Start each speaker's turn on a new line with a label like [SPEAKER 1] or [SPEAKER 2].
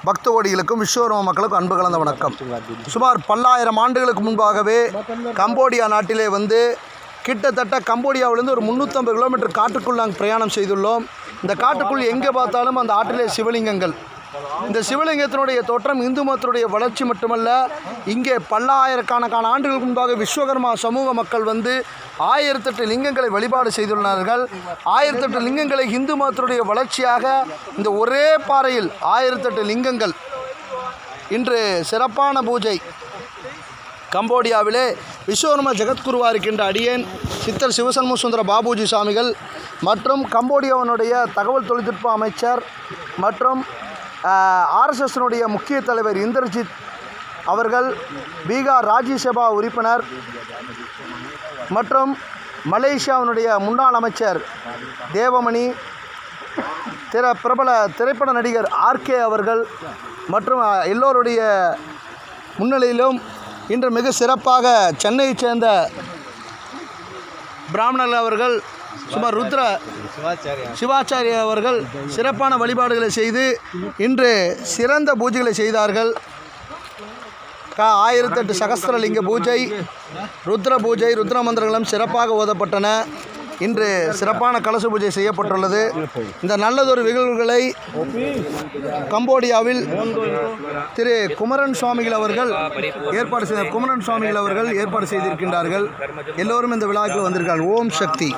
[SPEAKER 1] பக்த கோடிகளுக்கும் விஸ்வகர்மா மக்களுக்கும் அன்பு கலந்த வணக்கம். சுமார் 10,000 ஆண்டுகளுக்கு முன்பாகவே கம்போடியா நாட்டிலே கிட்டத்தட்ட கம்போடியாவிலிருந்து ஒரு 350 கிலோமீட்டர் காட்டுக்குள் நாங்கள் பிரயாணம் செய்துள்ளோம். இந்த காட்டுக்குள் எங்கே பார்த்தாலும் அந்த ஆற்றிலே சிவலிங்கங்கள். இந்த சிவலிங்கத்தினுடைய தோற்றம் இந்து மதத்தினுடைய வளர்ச்சி மட்டுமல்ல, இங்கே பல்லாயிரக்கணக்கான ஆண்டுகளுக்கு முன்பாக விஸ்வகர்மா சமூக மக்கள் 1008 லிங்கங்களை வழிபாடு செய்துள்ளார்கள். 1008 லிங்கங்களை இந்து மதத்தினுடைய வளர்ச்சியாக இந்த ஒரே பாறையில் 1008 லிங்கங்கள் இன்று சிறப்பான பூஜை. கம்போடியாவிலே விஸ்வகர்மா ஜெகத்குருவாக இருக்கின்ற அடியேன் சித்தர் சிவசண்முக சுந்தர பாபுஜி சுவாமிகள் மற்றும் கம்போடியாவினுடைய தகவல் தொழில்நுட்ப அமைச்சர் மற்றும் ஆர்எஸ்எஸ்னுடைய முக்கிய தலைவர் இந்தர்ஜித் அவர்கள், பீகார் ராஜ்யசபா உறுப்பினர் மற்றும் மலேசியாவினுடைய முன்னாள் அமைச்சர் தேவமணி, பிரபல திரைப்பட நடிகர் ஆர்கே அவர்கள் மற்றும் எல்லோருடைய முன்னிலையிலும் இன்று மிக சிறப்பாக சென்னையைச் சேர்ந்த பிராமணர்கள் அவர்கள் சுமார் சிவாச்சாரியா அவர்கள் சிறப்பான வழிபாடுகளை செய்து இன்று சிறந்த பூஜைகளை செய்தார்கள். 1008 சகஸ்திரலிங்க பூஜை, ருத்ர பூஜை, ருத்ர மந்திரங்களும் சிறப்பாக ஓதப்பட்டன. இன்று சிறப்பான கலச பூஜை செய்யப்பட்டுள்ளது. இந்த நல்லதொரு நிகழ்வுகளை கம்போடியாவில் திரு குமரன் சுவாமிகள் அவர்கள் ஏற்பாடு செய்திருக்கின்றார்கள். எல்லோரும் இந்த விழாவுக்கு வந்திருக்கார்கள். ஓம் சக்தி.